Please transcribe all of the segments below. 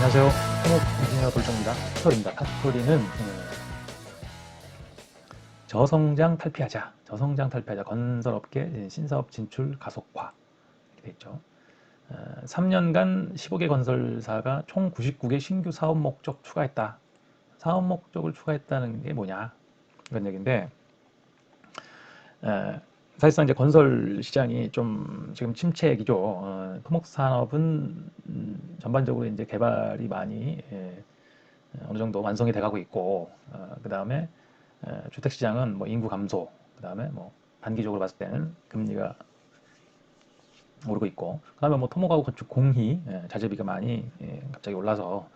안녕하세요. 토목 인지니어 돌정입니다. 탑스토리입니다. 탑스토리는 저성장 탈피하자, 건설업계 신사업 진출 가속화 이렇게 돼 있죠. 3년간 15개 건설사가 총 99개 신규 사업 목적 추가했다. 사업 목적을 추가했다는 게 뭐냐? 이런 얘기인데, 사실상 이제 건설 시장이 좀 지금 침체기죠. 토목 산업은 전반적으로 이제 개발이 많이 어느 정도 완성이 돼가고 있고, 그 다음에 주택 시장은 뭐 인구 감소, 그 다음에 뭐 단기적으로 봤을 때는 금리가 오르고 있고, 그 다음에 뭐 토목하고 건축 공히 자재비가 많이 갑자기 올라서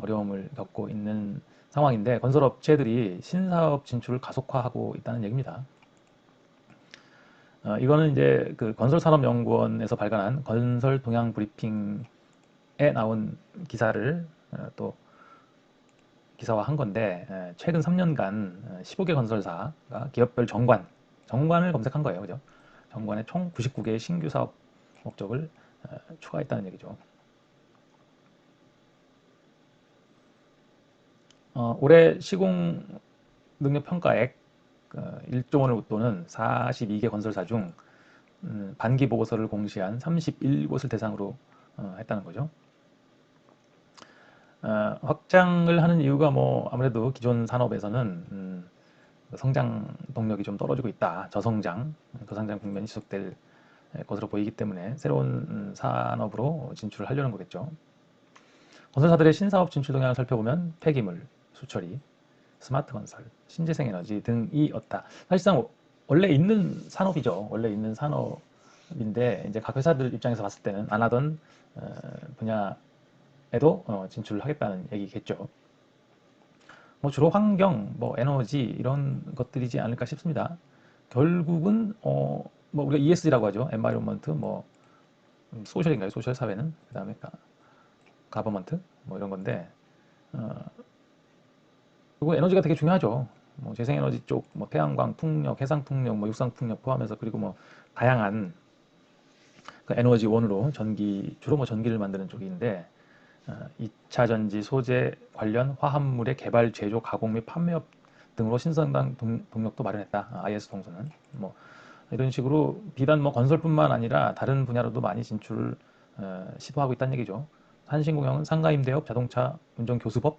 어려움을 겪고 있는 상황인데, 건설업체들이 신사업 진출을 가속화하고 있다는 얘기입니다. 이거는 이제 그 건설산업연구원에서 발간한 건설 동향 브리핑에 나온 기사를 또 기사화한 건데, 최근 3년간 15개 건설사가 기업별 정관을 검색한 거예요. 그죠? 정관에 총 99개의 신규 사업 목적을 추가했다는 얘기죠. 올해 시공 능력 평가액 1조 원을 웃도는 42개 건설사 중 반기 보고서를 공시한 31곳을 대상으로 했다는 거죠. 확장을 하는 이유가 뭐 아무래도 기존 산업에서는 성장 동력이 좀 떨어지고 있다. 저성장 국면이 지속될 것으로 보이기 때문에 새로운 산업으로 진출을 하려는 거겠죠. 건설사들의 신사업 진출 동향을 살펴보면 폐기물, 수처리, 스마트 건설, 신재생 에너지 등이었다. 사실상 원래 있는 산업이죠. 원래 있는 산업인데 이제 각 회사들 입장에서 봤을 때는 안 하던 분야에도 진출을 하겠다는 얘기겠죠. 뭐 주로 환경, 뭐 에너지 이런 것들이지 않을까 싶습니다. 결국은 뭐 우리가 ESG라고 하죠. environment, 뭐 소셜인가요? 소셜 사회는 그다음에 가버먼트 뭐 이런 건데 그리고 에너지가 되게 중요하죠. 뭐 재생에너지 쪽, 뭐 태양광, 풍력, 해상 풍력, 뭐 육상 풍력 포함해서 그리고 뭐 다양한 그 에너지원으로 주로 뭐 전기를 만드는 쪽인데 2차 전지 소재 관련 화합물의 개발, 제조, 가공 및 판매업 등으로 신성장 동력도 마련했다. IS 동서는 뭐 이런 식으로 비단 뭐 건설뿐만 아니라 다른 분야로도 많이 진출을 시도하고 있다는 얘기죠. 한신공영은 상가임대업, 자동차 운전 교수법,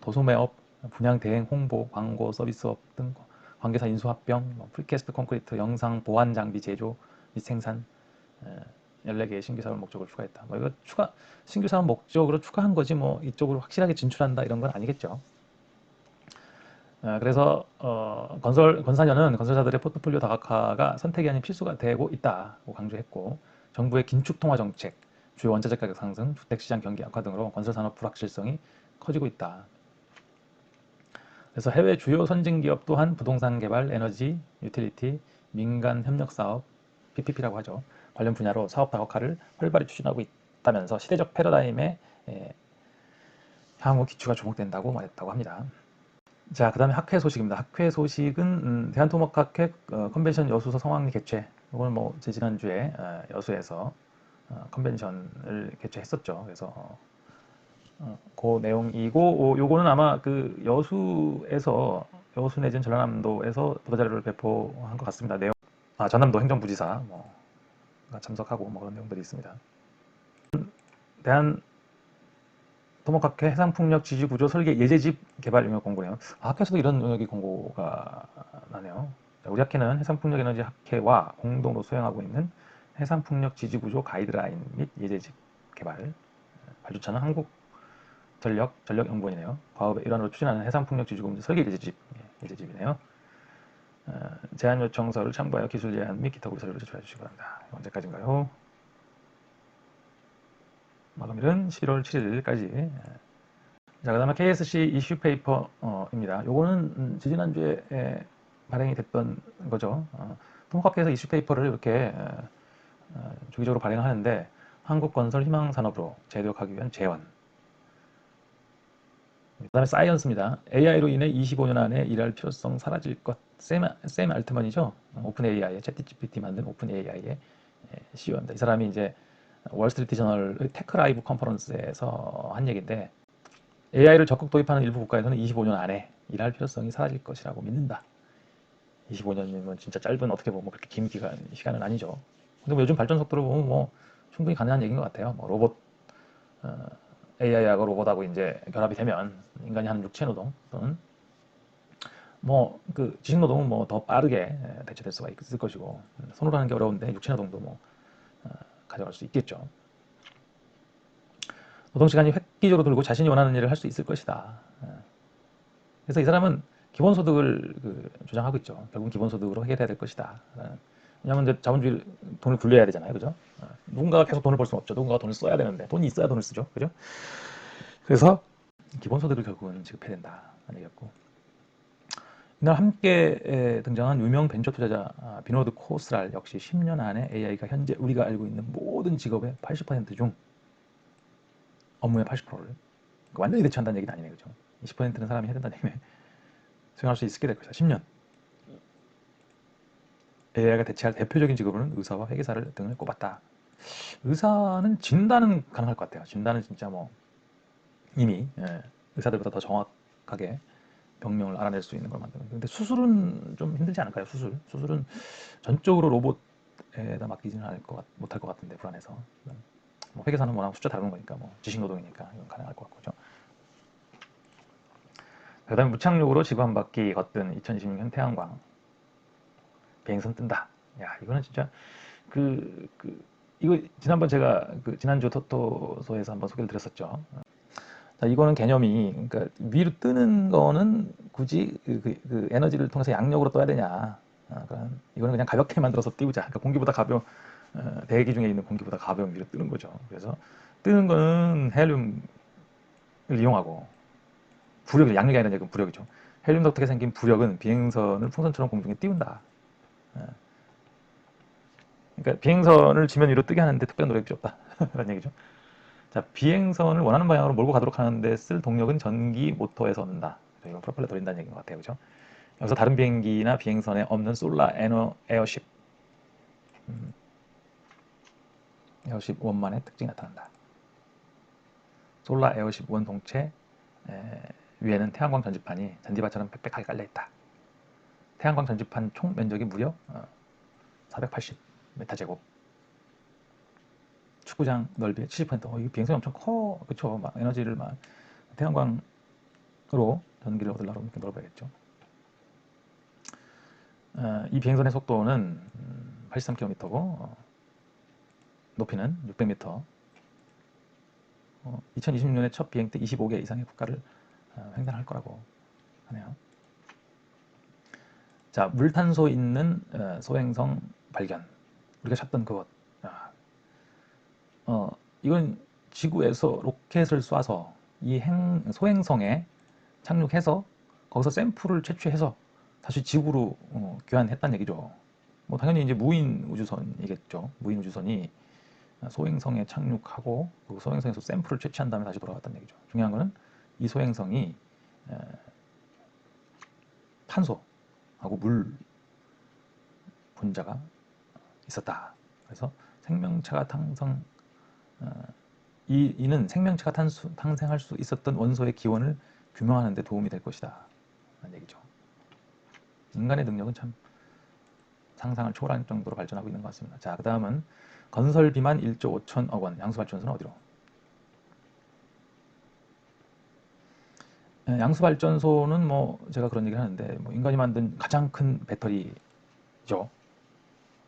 도소매업, 분양 대행 홍보, 광고 서비스업 등 관계사 인수합병, 뭐 프리캐스트 콘크리트, 영상 보안 장비 제조 및 생산 14개의 신규 사업 목적을 추가했다. 뭐 이거 신규 사업 목적으로 추가한 거지 뭐 이쪽으로 확실하게 진출한다 이런 건 아니겠죠. 그래서 건사년은 건설사들의 포트폴리오 다각화가 선택이 아닌 필수가 되고 있다고 강조했고, 정부의 긴축 통화 정책, 주요 원자재 가격 상승, 주택시장 경기 악화 등으로 건설산업 불확실성이 커지고 있다. 그래서 해외 주요 선진 기업 또한 부동산 개발, 에너지, 유틸리티, 민간 협력 사업, PPP라고 하죠. 관련 분야로 사업 다각화를 활발히 추진하고 있다면서 시대적 패러다임에 향후 기초가 주목된다고 말했다고 합니다. 자, 그 다음에 학회 소식입니다. 학회 소식은 대한토목학회 컨벤션 여수서 성황리 개최. 이거는 뭐 제 지난주에 여수에서 컨벤션을 개최했었죠. 그래서 그 내용이고, 요거는 아마 그 여수 내진 전라남도에서 보도자료를 배포한 것 같습니다. 내용, 전남도 행정부지사 가 참석하고 뭐 그런 내용들이 있습니다. 대한 토목학회 해상풍력 지지구조 설계 예제집 개발 용역 공고네요. 학회에서도 이런 용역이 공고가 나네요. 우리 학회는 해상풍력에너지 학회와 공동으로 수행하고 있는 해상풍력 지지구조 가이드라인 및 예제집 개발. 발주처는 한국전력연구원이네요. 과업의 일환으로 추진하는 해상풍력 지지구조 설계 예제집이네요. 제안 요청서를 참고하여 기술 제안 및 기타 고사를 제출해 주시기 바랍니다. 언제까지인가요? 마감일은 11월 7일까지. 자, 그 다음에 KSC 이슈 페이퍼입니다. 요거는 지지난주에 발행이 됐던 거죠. 통합학회에서 이슈 페이퍼를 이렇게 주기적으로 발행하는데, 한국건설 희망산업으로 재도약하기 위한 제원. 그 다음에 사이언스입니다. AI로 인해 25년 안에 일할 필요성 사라질 것. 샘 알트먼이죠. 오픈 AI의 챗GPT 만든 오픈 AI의 CEO입니다. 이 사람이 이제 월스트리트 저널의 테크라이브 컨퍼런스에서 한 얘기인데 AI를 적극 도입하는 일부 국가에서는 25년 안에 일할 필요성이 사라질 것이라고 믿는다. 25년이면 진짜 짧은 어떻게 보면 그렇게 긴 시간은 아니죠. 근데 뭐 요즘 발전 속도를 보면 뭐 충분히 가능한 얘기인 것 같아요. 뭐 로봇 AI하고 로봇하고 이제 결합이 되면 인간이 하는 육체 노동 또는 뭐 그 지식 노동은 뭐 더 빠르게 대체될 수가 있을 것이고 손으로 하는 게 어려운데 육체 노동도 뭐 가져갈 수 있겠죠. 노동 시간이 획기적으로 늘고 자신이 원하는 일을 할 수 있을 것이다. 그래서 이 사람은 기본소득을 주장하고 있죠. 결국은 기본소득으로 해결해야 될 것이다. 왜냐하면 이제 자본주의 돈을 굴려야 되잖아요, 그죠? 누군가가 계속 돈을 벌 수는 없죠. 누군가가 돈을 써야 되는데 돈이 있어야 돈을 쓰죠, 그죠? 그래서 기본소득을 결국은 지급해야 된다 하는 얘기였고, 이날 함께 등장한 유명 벤처 투자자 비노드 코스랄 역시 10년 안에 AI가 현재 우리가 알고 있는 모든 직업의 80%중 업무의 80%를 완전히 대체한다는 얘기는 아니네, 그죠? 20%는 사람이 해야 된다는 얘기네. 수행할 수 있게 될 것이다. 10년. AI가 대체할 대표적인 직업으로는 의사와 회계사를 등을 꼽았다. 의사는 진단은 가능할 것 같아요. 진단은 진짜 뭐 이미 의사들보다 더 정확하게 병명을 알아낼 수 있는 걸 만드는. 근데 수술은 좀 힘들지 않을까요? 수술은 전적으로 로봇에다 맡기지는 못할 것 같은데 불안해서. 뭐 회계사는 워낙 숫자 다루는 거니까 뭐 지식노동이니까 이건 가능할 것 같고요. 그다음에 무착륙으로 지구 한 바퀴 걷던 2026년 태양광 비행선 뜬다. 야, 이거는 진짜 이거 지난번 제가 지난주 토토소에서 한번 소개를 드렸었죠. 자, 이거는 개념이, 그러니까 위로 뜨는 거는 굳이 에너지를 통해서 양력으로 떠야 되냐. 이거는 그냥 가볍게 만들어서 띄우자. 그러니까 공기보다 대기 중에 있는 공기보다 가벼운 위로 뜨는 거죠. 그래서 뜨는 거는 헬륨을 이용하고, 양력이 아니라 이제 부력이죠. 헬륨 덕택에 생긴 부력은 비행선을 풍선처럼 공중에 띄운다. 그러니까 비행선을 지면 위로 뜨게 하는데 특별한 노력이 필요 없다. 라는 얘기죠. 자, 비행선을 원하는 방향으로 몰고 가도록 하는데 쓸 동력은 전기 모터에서 얻는다. 이건 프로펠러 돌린다는 얘기인 것 같아요. 그죠? 여기서 다른 비행기나 비행선에 없는 솔라 에어쉽, 에어쉽 원만의 특징이 나타난다. 솔라 에어쉽 원 동체 위에는 태양광 전지판이 잔디밭처럼 빽빽하게 깔려있다. 태양광 전지판 총 면적이 무려 480m 제곱. 축구장 넓이 70%. 이 비행선이 엄청 커. 그쵸? 막 에너지를 태양광으로 전기를 얻으려고 이렇게 넓어야겠죠. 이 비행선의 속도는 83km고 높이는 600m. 2026년에 첫 비행 때 25개 이상의 국가를 횡단할 거라고 하네요. 자, 물탄소 있는 소행성 발견. 우리가 찾던 그것. 이건 지구에서 로켓을 쏴서 이 소행성에 착륙해서 거기서 샘플을 채취해서 다시 지구로 귀환했다는 얘기죠. 뭐 당연히 이제 무인 우주선이겠죠. 무인 우주선이 소행성에 착륙하고 그 소행성에서 샘플을 채취한 다음에 다시 돌아갔다는 얘기죠. 중요한 거는 이 소행성이 탄소하고 물 분자가 있었다. 그래서 생명체가 이는 생명체가 탄생할 수 있었던 원소의 기원을 규명하는 데 도움이 될 것이다. 라는 얘기죠. 인간의 능력은 참 상상을 초월할 정도로 발전하고 있는 것 같습니다. 자, 그 다음은 건설비만 1조 5천억 원, 양수발전소는 어디로? 양수발전소는 뭐 제가 그런 얘기를 하는데 뭐 인간이 만든 가장 큰 배터리죠.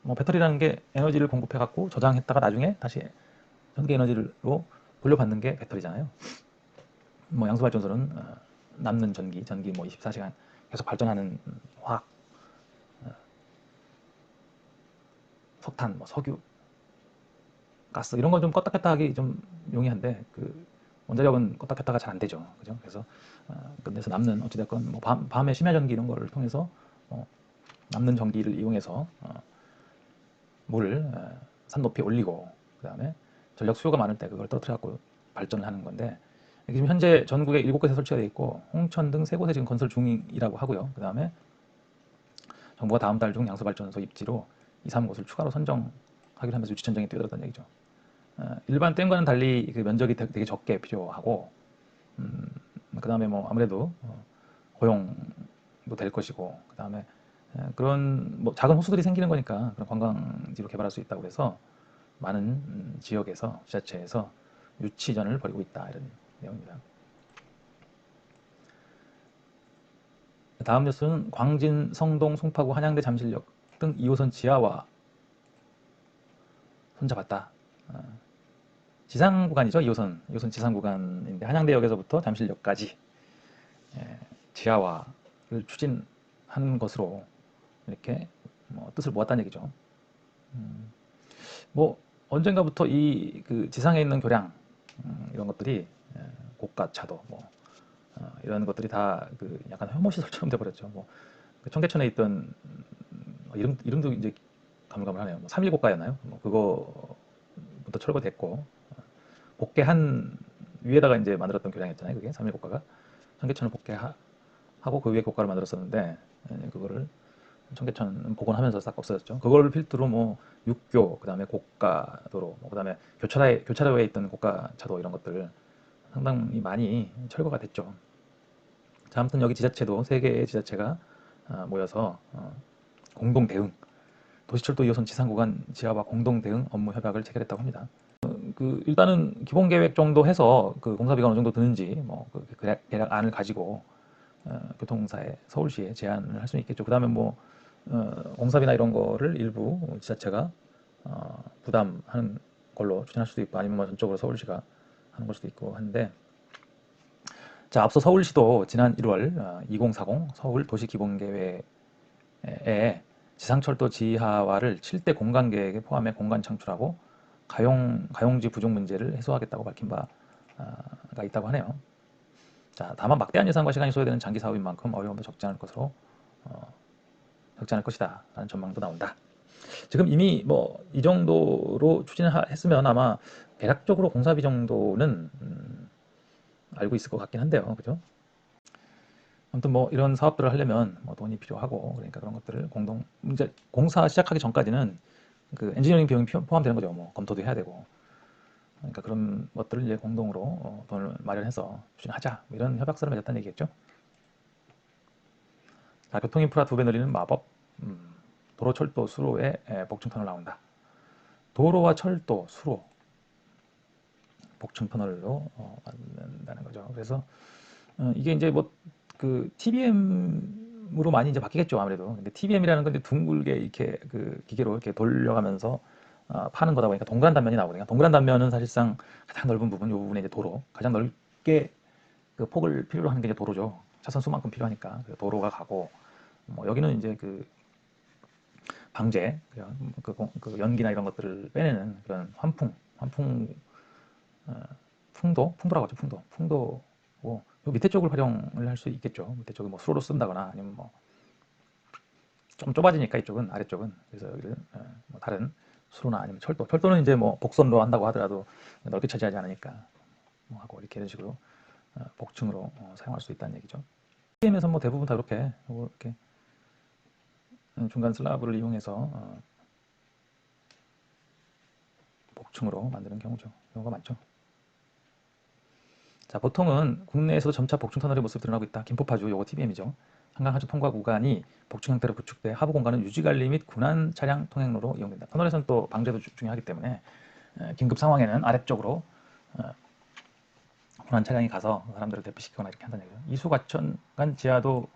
뭐 배터리라는 게 에너지를 공급해 갖고 저장했다가 나중에 다시 전기 에너지로 돌려받는 게 배터리잖아요. 뭐 양수발전소는 남는 전기 뭐 24시간 계속 발전하는 화학, 석탄, 뭐 석유, 가스 이런 건 좀 껐다 켰다 하기 좀 용이한데 원자력은 껐다 켰다가 잘 안 되죠. 그죠? 그래서 그래서 남는 어찌됐건 뭐 밤에 심야 전기 이런 거를 통해서 남는 전기를 이용해서 물을 산 높이에 올리고 그다음에 전력 수요가 많을 때 그걸 떨어뜨려 갖고 발전을 하는 건데 지금 현재 전국에 7곳에 설치가 되어 있고 홍천 등 3곳에 지금 건설 중이라고 하고요. 그다음에 정부가 다음 달 중 양수발전소 입지로 2, 3곳을 추가로 선정하기로 하면서 유치천장에 뛰어들었다는 얘기죠. 일반 댐과는 달리 그 면적이 되게 적게 필요하고, 그 다음에 뭐 아무래도 고용도 될 것이고, 그 다음에 그런 뭐 작은 호수들이 생기는 거니까 그런 관광지로 개발할 수 있다고 해서 많은 지역에서 지자체에서 유치전을 벌이고 있다, 이런 내용입니다. 다음 뉴스는 광진, 성동, 송파구, 한양대, 잠실역 등 2호선 지하화 손잡았다. 지상 구간이죠. 2호선 지상 구간인데 한양대역에서부터 잠실역까지 지하화를 추진하는 것으로 이렇게 뭐 뜻을 모았다는 얘기죠. 뭐 언젠가부터 이 그 지상에 있는 교량 이런 것들이 고가차도 뭐 이런 것들이 다 그 약간 혐오시설처럼 돼버렸죠. 뭐그 청계천에 있던 이름도 이제 가물가물하네요. 뭐 3일 고가였나요? 뭐 그거부터 철거됐고 복개한 위에다가 이제 만들었던 교량이었잖아요. 그게 3일 고가가 청계천을 복개하고 그 위에 고가를 만들었었는데 그거를 청계천 복원하면서 싹 없어졌죠. 그걸 필두로 뭐 육교, 그다음에 고가도로, 뭐 그다음에 교차로에 있던 고가차도 이런 것들 상당히 많이 철거가 됐죠. 자, 아무튼 여기 지자체도 세 개의 지자체가 모여서 공동 대응, 도시철도 2호선 지상 구간 지하화 공동 대응 업무 협약을 체결했다고 합니다. 그 일단은 기본 계획 정도 해서 그 공사비가 어느 정도 드는지 뭐그 계략 안을 가지고 교통사에 서울시에 제안을 할 수는 있겠죠. 그다음에 뭐 공사비나 이런 거를 일부 지자체가 부담하는 걸로 추진할 수도 있고 아니면 뭐 전적으로 서울시가 하는 걸 수도 있고 한데 자 앞서 서울시도 지난 1월 2040 서울 도시기본계획에 지상철도 지하화를 7대 공간계획에 포함해 공간 창출하고 가용지 부족 문제를 해소하겠다고 밝힌 바가 있다고 하네요. 자, 다만 막대한 예산과 시간이 소요되는 장기 사업인 만큼 어려움도 적지 않을 것이다 라는 전망도 나온다. 지금 이미 뭐 이 정도로 추진했으면 아마 대략적으로 공사비 정도는 알고 있을 것 같긴 한데요. 그죠? 아무튼 뭐 이런 사업들을 하려면 뭐 돈이 필요하고 그러니까 그런 것들을 이제 공사 시작하기 전까지는 그 엔지니어링 비용이 포함되는 거죠. 뭐 검토도 해야 되고. 그러니까 그런 것들을 이제 공동으로 돈을 마련해서 추진하자. 뭐 이런 협약서를 맺었다는 얘기겠죠. 자, 교통인프라 2배 늘리는 마법. 도로, 철도, 수로에 복층터널 나온다. 도로와 철도, 수로, 복층터널로 만든다는 거죠. 그래서 이게 이제 뭐 그 TBM으로 많이 이제 바뀌겠죠 아무래도. 근데 TBM이라는 건 이제 둥글게 이렇게 그 기계로 이렇게 돌려가면서 파는 거다 보니까 동그란 단면이 나오거든요. 동그란 단면은 사실상 가장 넓은 부분, 이 부분에 이제 도로, 가장 넓게 그 폭을 필요로 하는 게 이제 도로죠. 차선 수만큼 필요하니까 그 도로가 가고 뭐 여기는 이제 그 방제, 그 연기나 이런 것들을 빼내는 그런 환풍 풍도라고 하죠. 풍도고 요 밑에 쪽을 활용을 할 수 있겠죠. 밑에 쪽을 뭐 수로로 쓴다거나 아니면 뭐 좀 좁아지니까 이쪽은 아래쪽은 그래서 여기를 뭐 다른 수로나 아니면 철도는 이제 뭐 복선로 한다고 하더라도 넓게 차지하지 않으니까 뭐 하고 이렇게 이런 식으로 복층으로 사용할 수 있다는 얘기죠. TM에서 뭐 대부분 다 이렇게 중간 슬라브를 이용해서 복층으로 만드는 경우가 많죠. 자, 보통은 국내에서도 점차 복층 터널의 모습이 드러나고 있다. 김포파주 요거 TBM이죠. 한강 하천 통과 구간이 복층 형태로 구축돼 하부 공간은 유지관리 및 군안 차량 통행로로 이용된다. 터널에서는 또 방제도 중요하기 때문에 긴급 상황에는 아래쪽으로 군안 차량이 가서 사람들을 대피시키거나 이렇게 한다는 얘기죠. 이수과천간 지하도는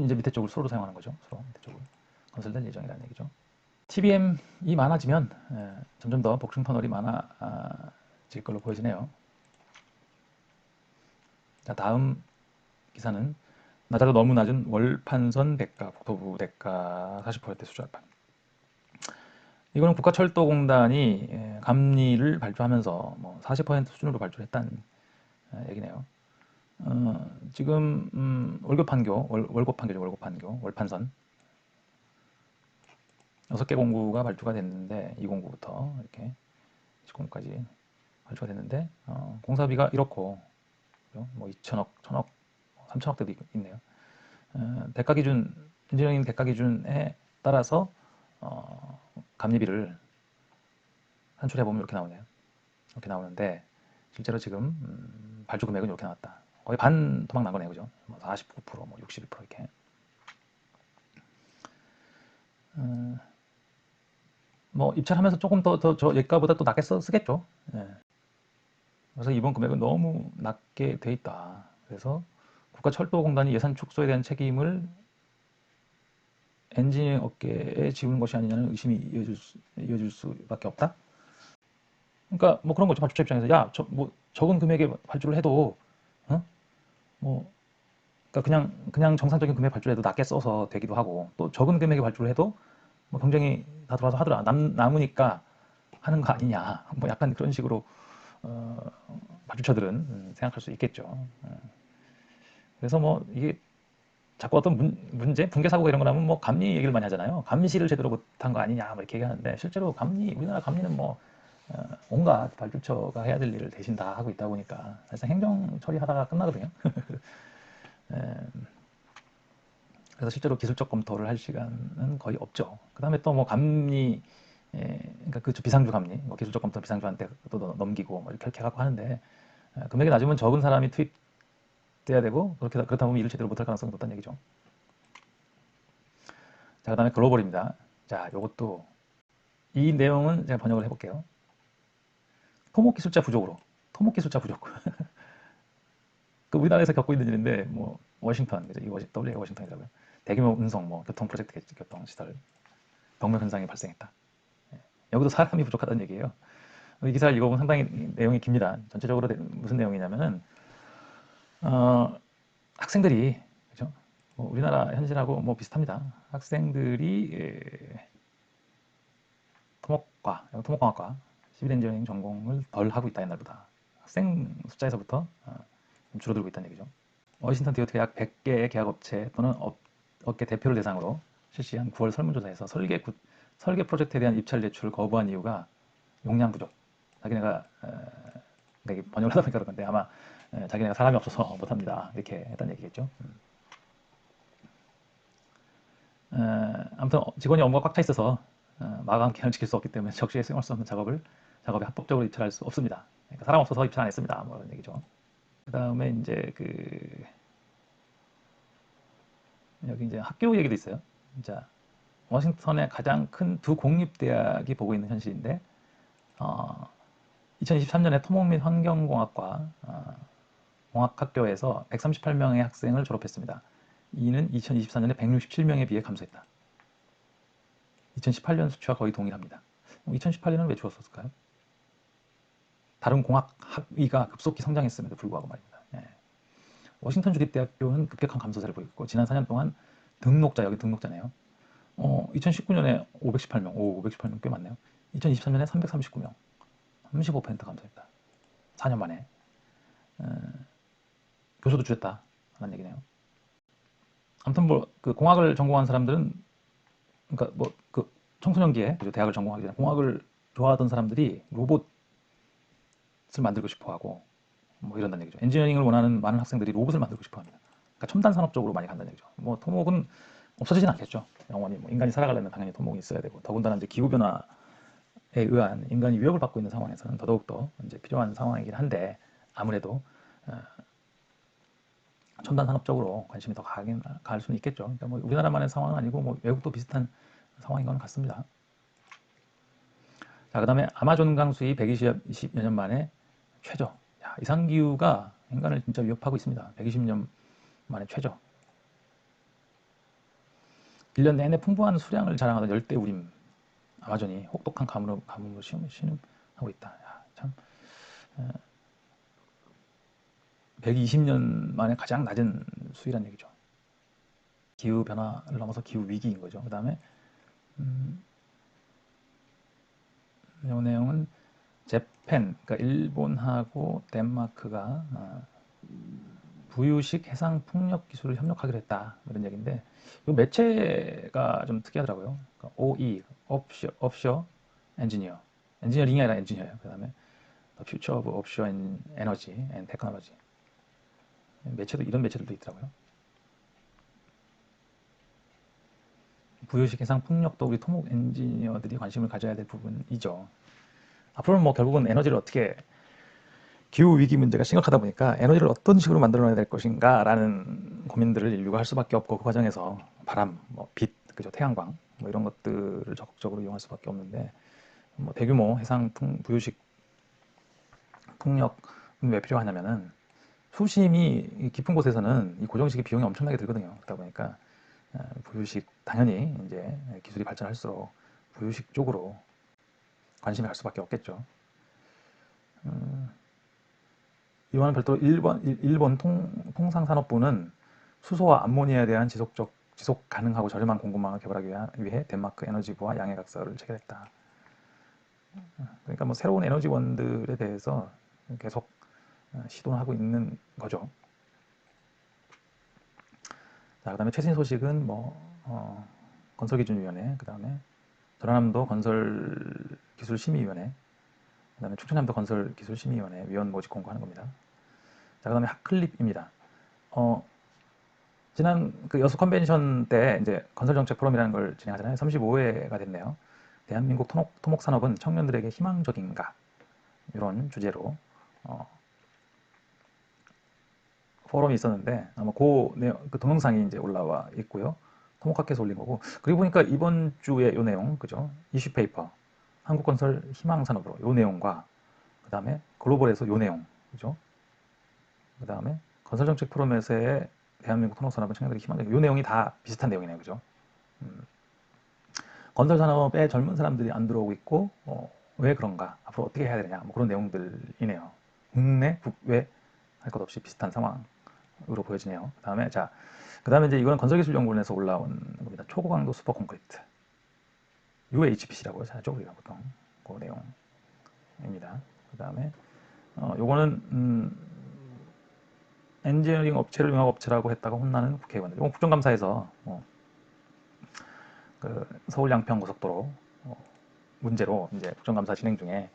이제 밑에 쪽을 수로로 사용하는 거죠. 수로 밑에 쪽을 건설될 예정이라는 얘기죠. TBM이 많아지면 점점 더 복층 터널이 많아질 걸로 보여지네요. 자, 다음 기사는 낮아도 너무 낮은 월판선 대가, 국토부 대가 40% 수주할판. 이거는 국가철도공단이 감리를 발주하면서 뭐 40% 수준으로 발주를 했다는 얘기네요. 지금 월급 판교, 월판선 6개 공구가 발주가 됐는데 2공구부터 이렇게 10공구까지 발주가 됐는데 공사비가 이렇고 뭐 2천억, 1천억, 3천억대도 있네요. 대가 기준, 엔지니어링 대가 기준에 따라서 감리비를 산출해 보면 이렇게 나오네요. 이렇게 나오는데 실제로 지금 발주 금액은 이렇게 나왔다. 거의 반 토막 난 거네요, 그죠? 뭐 49%, 뭐 61% 이렇게. 뭐 입찰하면서 조금 더 저 예가보다 또 낮게 쓰겠죠. 예. 그래서 이번 금액은 너무 낮게 돼 있다. 그래서 국가철도공단이 예산 축소에 대한 책임을 엔지니어링 업계에 지우는 것이 아니냐는 의심이 이어질 수밖에 없다. 그러니까 뭐 그런 거죠. 발주처 입장에서 야, 뭐 적은 금액에 발주를 해도 어? 뭐 그러니까 그냥 정상적인 금액 발주를 해도 낮게 써서 되기도 하고 또 적은 금액에 발주를 해도 뭐 경쟁이 다 들어와서 하더라. 남으니까 하는 거 아니냐. 뭐 약간 그런 식으로 어, 발주처들은 생각할 수 있겠죠. 그래서 뭐 이게 자꾸 어떤 문제, 붕괴 사고가 이런 거 나면 뭐 감리 얘기를 많이 하잖아요. 감시를 제대로 못한 거 아니냐 뭐 이렇게 얘기하는데 실제로 우리나라 감리는 뭐 온갖 발주처가 해야 될 일을 대신 다 하고 있다 보니까 사실상 행정 처리하다가 끝나거든요. 그래서 실제로 기술적 검토를 할 시간은 거의 없죠. 그 다음에 또 뭐 그러니까 그 비상주 감리, 뭐 기술적 검토 비상주한테 또 넘기고 뭐 이렇게 해갖고 하는데 금액이 낮으면 적은 사람이 투입돼야 되고 그렇다 보면 일을 제대로 못할 가능성이 높다는 얘기죠. 자, 그 다음에 글로벌입니다. 자, 요것도 이 내용은 제가 번역을 해볼게요. 토목 기술자 부족으로. 토목 기술자 부족. 그 우리나라에서 겪고 있는 일인데, 뭐, 워싱턴, 그죠? WA 워싱턴이라고요. 대규모 운송, 뭐, 교통 프로젝트겠지, 교통시설. 병력 현상이 발생했다. 여기도 사람이 부족하다는 얘기예요. 이 기사를 읽어보면 상당히 내용이 깁니다. 전체적으로 무슨 내용이냐면은, 학생들이, 그죠? 뭐 우리나라 현실하고 뭐 비슷합니다. 학생들이 토목공학과, 시빌 엔지니어링 전공을 덜 하고 있다, 옛날보다. 학생 숫자에서부터 좀 줄어들고 있다는 얘기죠. 워싱턴 DOT가 약 100개의 계약업체 또는 업계 대표를 대상으로 실시한 9월 설문조사에서 설계 프로젝트에 대한 입찰 제출을 거부한 이유가 용량 부족. 자기네가 그러니까 번역을 하다 보니까 그런 건데 아마 자기네가 사람이 없어서 못합니다. 이렇게 했다는 얘기겠죠. 아무튼 직원이 업무가 꽉 차 있어서 마감 기한을 지킬 수 없기 때문에 적시에 수행할 수 없는 작업에 합법적으로 입찰할 수 없습니다. 그러니까 사람 없어서 입찰 안 했습니다. 뭐 이런 얘기죠. 그 다음에 이제 여기 이제 학교 얘기도 있어요. 자, 워싱턴의 가장 큰 두 공립대학이 보고 있는 현실인데, 2023년에 토목 및 환경공학과 공학학교에서 138명의 학생을 졸업했습니다. 이는 2024년에 167명에 비해 감소했다. 2018년 수치와 거의 동일합니다. 2018년은 왜 줄었을까요? 다른 공학 학위가 급속히 성장했음에도 불구하고 말입니다. 예. 워싱턴 주립대학교는 급격한 감소세를 보이고 지난 4년 동안 여기 등록자네요. 2019년에 518명, 518명 꽤 많네요. 2023년에 339명, 35% 감소했다. 4년 만에. 교수도 줄였다. 라는 얘기네요. 아무튼 뭐, 그 공학을 전공한 사람들은, 그러니까 뭐, 그 청소년기에 대학을 전공하기 전에 공학을 좋아하던 사람들이 로봇을 만들고 싶어 하고, 뭐 이런다는 얘기죠. 엔지니어링을 원하는 많은 학생들이 로봇을 만들고 싶어 합니다. 그러니까 첨단 산업 쪽으로 많이 간다는 얘기죠. 뭐 토목은 없어지진 않겠죠. 영원히 뭐 인간이 살아가려면 당연히 토목이 있어야 되고, 더군다나 이제 기후 변화에 의한 인간이 위협을 받고 있는 상황에서는 더더욱더 이제 필요한 상황이긴 한데 아무래도 첨단 산업 쪽으로 관심이 더 갈 수는 있겠죠. 그러니까 뭐 우리나라만의 상황은 아니고 뭐 외국도 비슷한 상황인 건 같습니다. 자, 그다음에 아마존 강수위 120여 년 만에 최저. 야, 이상기후가 인간을 진짜 위협하고 있습니다. 120년 만에 최저. 1년 내내 풍부한 수량을 자랑하던 열대우림 아마존이 혹독한 가뭄으로 신음하고 있다. 야, 참 120년 만에 가장 낮은 수위란 얘기죠. 기후 변화를 넘어서 기후 위기인 거죠. 그 다음에 이 내용은 재팬, 그러니까 일본하고 덴마크가 부유식 해상 풍력 기술을 협력하기로 했다. 이런 얘기인데 이 매체가 좀 특이하더라고요. 그러니까 OE, offshore engineer, 엔지니어링이 아니라 엔지니어예요. 그 다음에 The Future of Offshore Energy and Technology. 매체도 이런 매체들도 있더라고요. 부유식 해상 풍력도 우리 토목 엔지니어들이 관심을 가져야 될 부분이죠. 앞으로는 뭐 결국은 에너지를 어떻게 기후 위기 문제가 심각하다 보니까 에너지를 어떤 식으로 만들어내야 될 것인가라는 고민들을 인류가 할 수밖에 없고 그 과정에서 바람, 뭐 빛, 그죠, 태양광 뭐 이런 것들을 적극적으로 이용할 수밖에 없는데 뭐 대규모 해상 부유식 풍력은 왜 필요하냐면은 수심이 깊은 곳에서는 이 고정식이 비용이 엄청나게 들거든요. 그러다 보니까 부유식 당연히 이제 기술이 발전할수록 부유식 쪽으로 관심이 갈 수밖에 없겠죠. 이와는 별도로 일본 통상산업부는 수소와 암모니아에 대한 지속 가능하고 저렴한 공급망을 개발하기 위해 덴마크 에너지부와 양해각서를 체결했다. 그러니까 뭐 새로운 에너지원들에 대해서 계속 시도하고 있는 거죠. 자, 그다음에 최신 소식은 뭐 건설기준위원회, 그다음에 전라남도 건설기술심의위원회, 그다음에 충청남도 건설기술심의위원회 위원 모집 공고하는 겁니다. 자, 그다음에 핫클립입니다. 지난 그 여수 컨벤션 때 이제 건설정책 포럼이라는 걸 진행하잖아요. 35회가 됐네요. 대한민국 토목산업은 청년들에게 희망적인가? 이런 주제로 포럼이 있었는데 아마 그 동영상이 이제 올라와 있고요. 토목학회에서 올린 거고. 그리고 보니까 이번 주에 요 내용, 그죠? 이슈 페이퍼, 한국건설 희망산업으로 요 내용과 그 다음에 글로벌에서 요 내용, 그죠? 그 다음에 건설정책 포럼에서의 대한민국 토목산업은 청년들이 희망적인 요 내용이 다 비슷한 내용이네요, 그죠? 건설산업에 젊은 사람들이 안 들어오고 있고 왜 그런가? 앞으로 어떻게 해야 되느냐? 뭐 그런 내용들이네요. 국내, 국외 할 것 없이 비슷한 상황으로 보여지네요. 그 다음에 이제 이거는 건설기술연구원에서 올라온 겁니다. 초고강도 슈퍼 콘크리트. UHPC라고 하죠, 우리가 보통. 그 내용입니다. 그 다음에, 요거는, 엔지니어링 업체를 융합업체라고 했다가 혼나는 국회의원들. 이건 국정감사에서, 그 서울 양평 고속도로 문제로 이제 국정감사 진행 중에,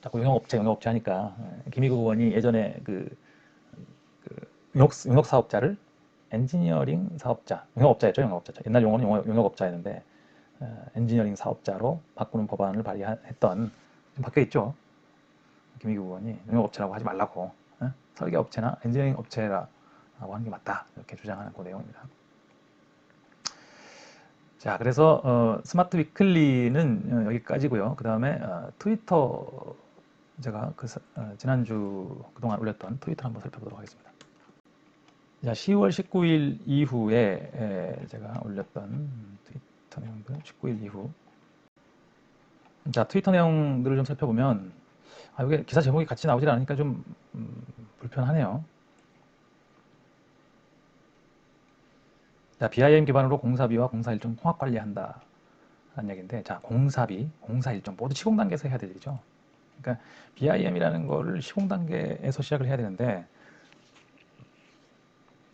자꾸 융합업체 하니까, 김희국 의원이 예전에 용역 사업자를 엔지니어링 사업자, 용역업자였죠, 용역업자. 옛날 용어는 용역업자였는데 엔지니어링 사업자로 바꾸는 법안을 발의했던, 좀 바뀌어 있죠. 김희규 의원이 용역업체라고 하지 말라고, 설계업체나 엔지니어링 업체라고 하는 게 맞다, 이렇게 주장하는 그 내용입니다. 자, 그래서 스마트 위클리는 여기까지고요. 그 다음에 트위터, 제가 지난주 그동안 올렸던 트위터를 한번 살펴보도록 하겠습니다. 자, 10월 19일 이후에 제가 올렸던 트위터 내용들, 19일 이후. 자, 트위터 내용들을 좀 살펴보면, 이게 기사 제목이 같이 나오질 않으니까 좀 불편하네요. 자, BIM 기반으로 공사비와 공사 일정 통합 관리한다 라는 얘기인데, 자, 공사비, 공사 일정 모두 시공 단계에서 해야 될 일이죠. 그러니까 BIM이라는 거를 시공 단계에서 시작을 해야 되는데,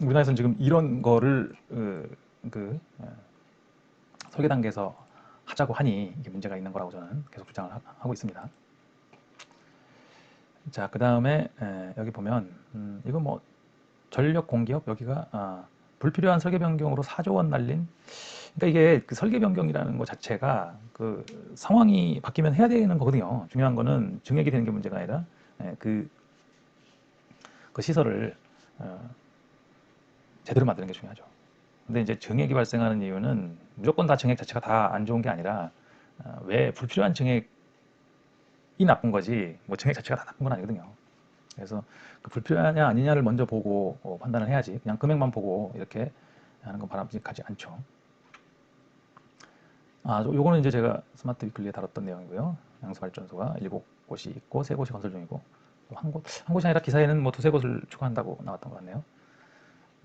우리나라에서는 지금 이런 거를 설계 단계에서 하자고 하니 이게 문제가 있는 거라고 저는 계속 주장을 하고 있습니다. 자, 그 다음에 여기 보면 이거 뭐 전력 공기업 여기가 불필요한 설계 변경으로 4조 원 날린. 그러니까 이게 그 설계 변경이라는 것 자체가 그 상황이 바뀌면 해야 되는 거거든요. 중요한 거는 증액이 되는 게 문제가 아니라 그 시설을 제대로 만드는 게 중요하죠. 근데 이제 증액이 발생하는 이유는 무조건 다 증액 자체가 다 안 좋은 게 아니라 왜 불필요한 증액이 나쁜 거지 뭐 증액 자체가 다 나쁜 건 아니거든요. 그래서 그 불필요하냐 아니냐를 먼저 보고 판단을 해야지 그냥 금액만 보고 이렇게 하는 건 바람직하지 않죠. 요거는 이제 제가 스마트 위클리에 다뤘던 내용이고요. 양수발전소가 7곳이 있고 3곳이 건설 중이고 한 곳이 아니라 기사에는 뭐 2-3곳을 추가한다고 나왔던 것 같네요.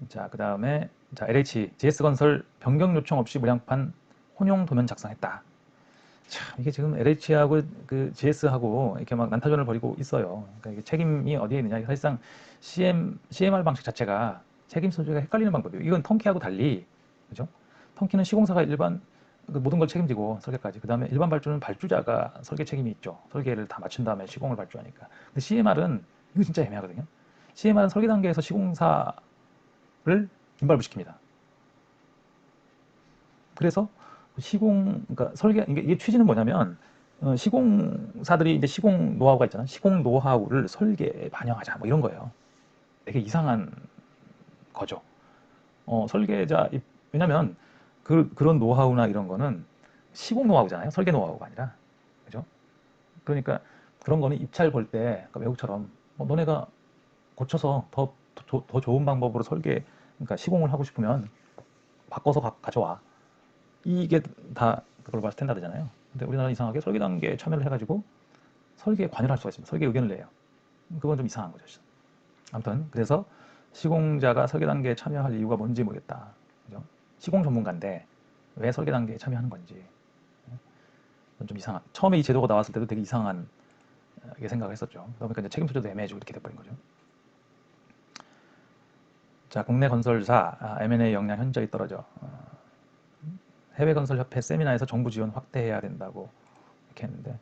자, 그 다음에 LH GS건설 변경 요청 없이 물량판 혼용 도면 작성했다. 참, 이게 지금 LH하고 그 GS하고 이렇게 막 난타전을 벌이고 있어요. 그러니까 이게 책임이 어디에 있느냐. 사실상 CMR 방식 자체가 책임 소재가 헷갈리는 방법이에요. 이건 턴키하고 달리, 그죠? 턴키는 시공사가 일반 모든 걸 책임지고 설계까지. 그 다음에 일반 발주는 발주자가 설계 책임이 있죠. 설계를 다 맞춘 다음에 시공을 발주하니까. 근데 CMR은 이거 진짜 애매하거든요. CMR은 설계 단계에서 시공사를 임발부시킵니다. 그래서 그러니까 이게 취지는 뭐냐면 시공사들이 이제 시공 노하우가 있잖아. 시공 노하우를 설계에 반영하자 뭐 이런 거예요. 되게 이상한 거죠. 설계자 왜냐면 그런 노하우나 이런 거는 시공 노하우잖아요. 설계 노하우가 아니라. 그죠? 그러니까 그런 거는 입찰 볼 때 외국처럼 너네가 고쳐서 더 좋은 방법으로 그러니까 시공을 하고 싶으면 바꿔서 가져와. 이게 다 글로벌 스탠다드잖아요. 근데 우리나라는 이상하게 설계 단계에 참여를 해가지고 설계에 관여를 할 수가 있습니다. 설계 의견을 내요. 그건 좀 이상한 거죠. 아무튼 그래서 시공자가 설계 단계에 참여할 이유가 뭔지 모르겠다. 그죠? 시공 전문가인데 왜 설계 단계에 참여하는 건지 좀 이상한. 처음에 이 제도가 나왔을 때도 되게 이상한 생각을 했었죠. 그러니까 이제 책임 소재도 애매해지고 이렇게 돼버린 거죠. 자, 국내 건설사 M&A 역량 현저히 떨어져. 해외건설협회 세미나에서 정부 지원 확대해야 된다고 이렇게 했는데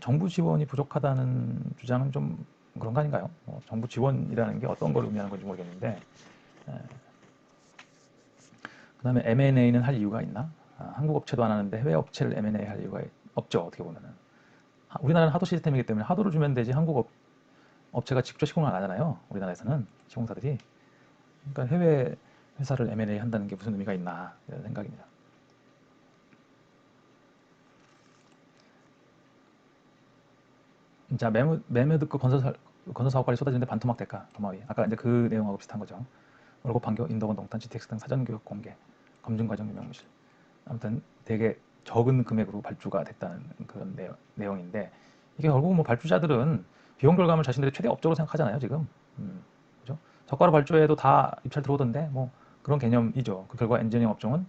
정부 지원이 부족하다는 주장은 좀 그런 거 아닌가요? 정부 지원이라는 게 어떤 걸 의미하는 건지 모르겠는데 그 다음에 M&A는 할 이유가 있나? 한국 업체도 안 하는데 해외 업체를 M&A 할 이유가 없죠. 어떻게 보면은 우리나라는 하도 시스템이기 때문에 하도를 주면 되지 한국 업체가 직접 시공을 안 하잖아요. 우리나라에서는 시공사들이. 그러니까 해외 회사를 M&A 한다는 게 무슨 의미가 있나 이런 생각입니다. 자, 매매 듣고 건설 사업 관리 쏟아지는데 반토막 대가 도마위. 아까 이제 그 내용하고 비슷한 거죠. 월급 반겨, 인덕원, 동탄, GTX 등 사전 교육 공개, 검증 과정 유명무실. 아무튼 되게 적은 금액으로 발주가 됐다는 그런 내용인데 이게 결국 뭐 발주자들은 비용 결과물 자신들의 최대 업적으로 생각하잖아요, 지금. 그죠? 저가로 발주해도 다 입찰 들어오던데 뭐 그런 개념이죠. 그 결과 엔지니어링 업종은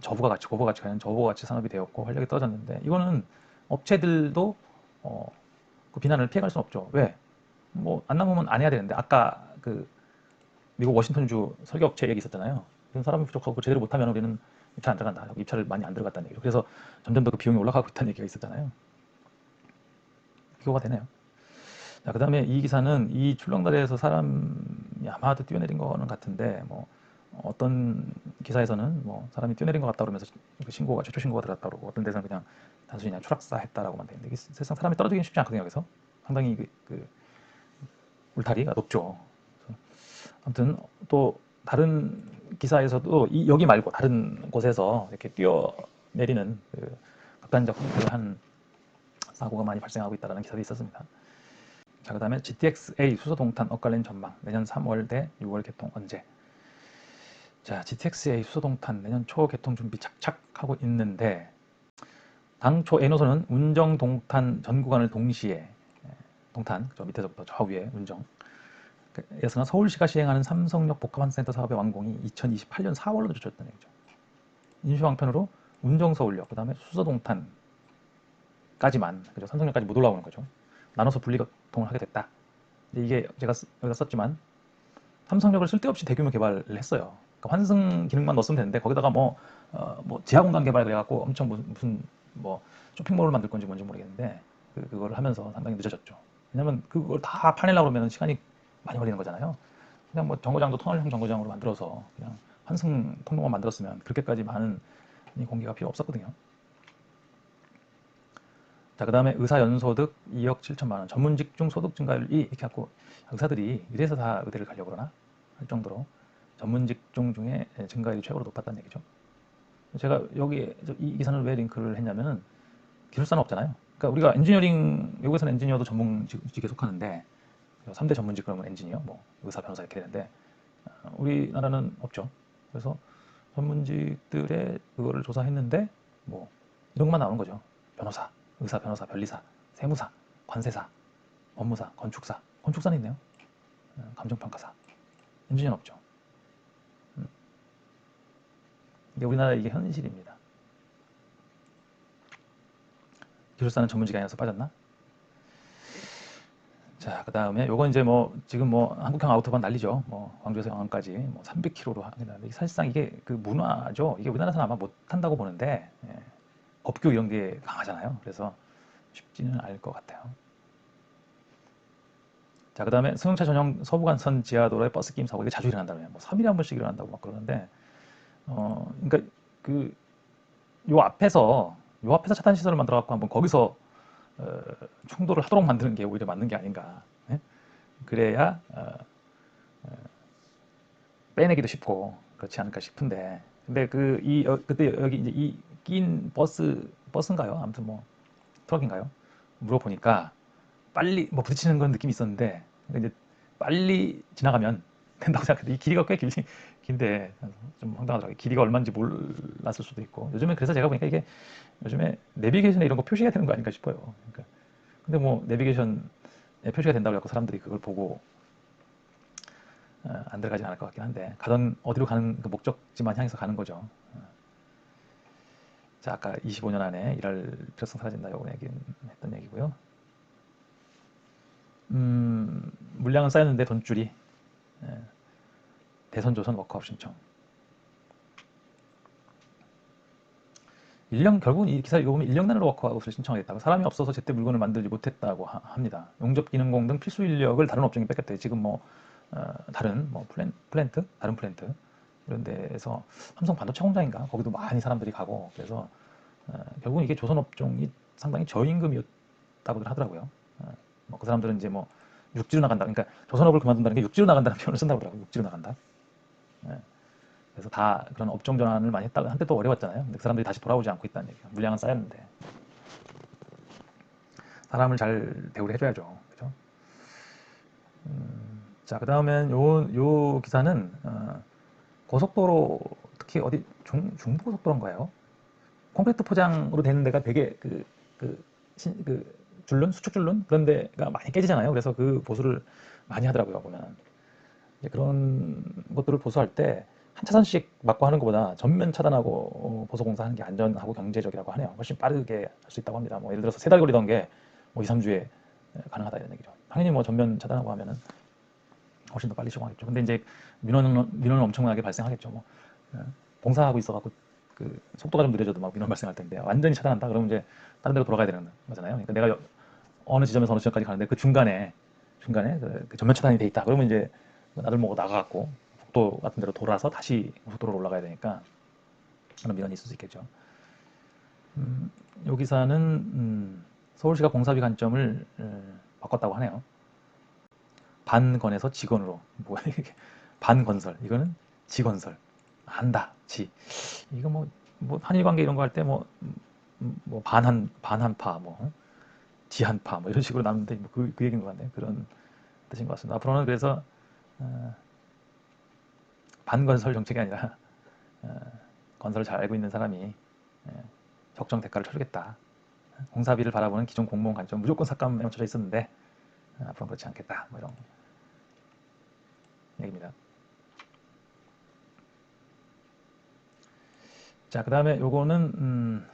저부가 가치, 고부가 가치 과연 저부가 가치 산업이 되었고 활력이 떨어졌는데 이거는 업체들도 그 비난을 피해갈 수는 없죠. 왜? 뭐 안 남으면 안 해야 되는데 아까 그 미국 워싱턴주 설계업체 얘기 있었잖아요. 그런 사람이 부족하고 제대로 못하면 우리는 입찰 안 들어간다. 입찰을 많이 안 들어갔다는 얘기죠. 그래서 점점 더 그 비용이 올라가고 있다는 얘기가 있었잖아요. 비교가 되네요. 자, 그 다음에 이 기사는 이 출렁다리에서 사람이 아마도 뛰어내린 거는 같은데 뭐 어떤 기사에서는 뭐 사람이 뛰어내린 것 같다 그러면서 그 신고가 최초 신고가 들어갔다 그러고 어떤 데서는 그냥 단순히 그냥 추락사 했다라고만 돼 있는데 세상 사람이 떨어지긴 쉽지 않거든요. 여기서 상당히 그 울타리가 높죠. 아무튼 또 다른 기사에서도 여기 말고 다른 곳에서 이렇게 뛰어내리는 그 극단적 한 사고가 많이 발생하고 있다는 기사도 있었습니다. 자, 그 다음에 GTX-A 수소 동탄 엇갈린 전망. 내년 3월 대 6월 개통 언제? 자, GTX-A 수소 동탄 내년 초 개통 준비 착착하고 있는데 당초 N호선은 운정 동탄 전 구간을 동시에 동탄 저 밑에서부터 저 위에 운정 에서는 서울시가 시행하는 삼성역 복합환센터 사업의 완공이 2028년 4월로 늦춰졌다는 얘기죠. 인수왕편으로 운정서울역, 그 다음에 수서동탄까지만, 그죠? 삼성역까지 못 올라오는 거죠. 나눠서 분리교통을 하게 됐다. 이게 제가 여기다 썼지만 삼성역을 쓸데없이 대규모 개발을 했어요. 그러니까 환승 기능만 넣었으면 되는데 거기다가 뭐 지하공간 개발 그래갖고 엄청 무슨 뭐 쇼핑몰을 만들 건지 뭔지 모르겠는데 그거를 하면서 상당히 늦어졌죠. 왜냐면 그걸 다 파내려고 그러면 시간이 많이 걸리는 거잖아요. 그냥 뭐 정거장도 터널형 정거장으로 만들어서 그냥 환승 통로만 만들었으면 그렇게까지 많은 공개가 필요 없었거든요. 자, 그 다음에 의사 연소득 2억 7천만 원, 전문직 중 소득 증가율 2 이렇게 갖고 의사들이 이래서 다 의대를 가려고 그러나 할 정도로 전문직종 중에 증가율이 최고로 높았다는 얘기죠. 제가 여기 이 기사를 왜 링크를 했냐면은 기술사는 없잖아요. 그러니까 우리가 엔지니어링, 외국에서는 엔지니어도 전문직에 속하는데 3대 전문직 그러면 엔지니어, 뭐 의사, 변호사 이렇게 되는데 우리나라는 없죠. 그래서 전문직들의 그거를 조사했는데 뭐 이런 것만 나오는 거죠. 변호사, 의사, 변호사, 변리사, 세무사, 관세사, 법무사, 건축사. 건축사는 있네요. 감정평가사. 엔지니어는 없죠. 이게 우리나라 이게 현실입니다. 기술사는 전문직이 아니어서 빠졌나? 자, 그 다음에 요건 이제 뭐 지금 뭐 한국형 아우토반 난리죠. 뭐 광주에서 영암까지 뭐 300km로 하는데 사실상 이게 그 문화죠. 이게 우리나라에서는 아마 못 한다고 보는데 법규 이런 게 강하잖아요. 그래서 쉽지는 않을 것 같아요. 자, 그 다음에 승용차 전용 서부간선 지하도로에 버스 끼임 사고 이게 자주 일어난다며요. 뭐 3일에 한 번씩 일어난다고 막 그러는데 그러니까 그 요 앞에서 요 앞에서 차단 시설을 만들어 갖고 한번 거기서 충돌을 하도록 만드는 게 오히려 맞는 게 아닌가. 예? 그래야 빼내기도 쉽고 그렇지 않을까 싶은데, 근데 그때 여기 이제 이 낀 버스인가요? 아무튼 뭐 트럭인가요? 물어보니까 빨리 뭐 부딪히는 그런 느낌이 있었는데, 이제 빨리 지나가면 된다고 생각했는데 이 길이가 꽤 긴데 좀 황당하더라고요. 길이가 얼마인지 몰랐을 수도 있고. 요즘에 그래서 제가 보니까 이게 요즘에 내비게이션에 이런 거 표시가 되는 거 아닌가 싶어요. 그러니까 근데 뭐 내비게이션에 표시가 된다고 해서 사람들이 그걸 보고 안 들어가지 않을 것 같긴 한데, 가던 어디로 가는 그 목적지만 향해서 가는 거죠. 자, 아까 25년 안에 일할 필요성 사라진다, 요거 했던 얘기고요. 물량은 쌓였는데 돈줄이, 대선조선 워크아웃 신청. 1년, 결국은 이 기사 읽어보면 1년 내로 워크아웃을 신청하겠다고, 사람이 없어서 제때 물건을 만들지 못했다고 합니다. 용접 기능공 등 필수 인력을 다른 업종이 뺏겼대요. 지금 뭐 다른 뭐 플랜트, 다른 플랜트 이런 데에서 삼성 반도체 공장인가 거기도 많이 사람들이 가고, 그래서 결국은 이게 조선 업종이 상당히 저임금이었다고들 하더라고요. 뭐그 사람들은 이제 뭐 육지로 나간다, 그러니까 조선업을 그만둔다는 게 육지로 나간다는 표현을 쓴다고 그러더라고요. 육지로 나간다. 예. 그래서 다 그런 업종 전환을 많이 했다가 한때 또 어려웠잖아요. 근데 그 사람들이 다시 돌아오지 않고 있다는 얘기예요. 물량은 쌓였는데 사람을 잘 대우를 해줘야죠. 그죠? 자, 그 다음엔 요 기사는 고속도로, 특히 어디 중부고속도로인가요? 콘크리트 포장으로 되는 데가 되게 그, 그 줄눈, 수축 줄눈 그런 데가 많이 깨지잖아요. 그래서 그 보수를 많이 하더라고요, 보면. 이제 그런 것들을 보수할 때 한 차선씩 막고 하는 것보다 전면 차단하고 보수 공사하는 게 안전하고 경제적이라고 하네요. 훨씬 빠르게 할 수 있다고 합니다. 뭐 예를 들어서 3달 걸리던 게 뭐 2, 3주에 가능하다 이런 얘기죠. 당연히 뭐 전면 차단하고 하면은 훨씬 더 빨리 시공하겠죠. 근데 이제 민원은 엄청나게 발생하겠죠. 뭐 공사하고 있어갖고 그 속도가 좀 느려져도 막 민원 발생할 텐데, 완전히 차단한다 그러면 이제 다른 데로 돌아가야 되는 거잖아요. 그러니까 내가 어느 지점에서 어느 지점까지 가는데 그 중간에 그 전면 차단이 돼 있다 그러면 이제 나들 먹고 나가갖고 국도 같은 데로 돌아서 다시 고속도로로 올라가야 되니까 그런 민원이 있을 수 있겠죠. 요 기사는 서울시가 공사비 관점을 바꿨다고 하네요. 반건에서 직원으로. 뭐야 이게. 반건설, 이거는 지건설. 한다, 지. 이거 뭐 한일 관계 이런 거 할 때 뭐 반한파, 뭐 지한파, 뭐 이런 식으로 나누는데 뭐 그 얘기인 것 같네요. 그런 뜻인 것 같습니다. 앞으로는 그래서 반건설 정책이 아니라 건설을 잘 알고 있는 사람이 적정 대가를 쳐주겠다. 공사비를 바라보는 기존 공무원 관점 무조건 삭감에 맞춰져 있었는데 앞으로는 그렇지 않겠다. 뭐 이런 얘기입니다. 자, 그 다음에 요거는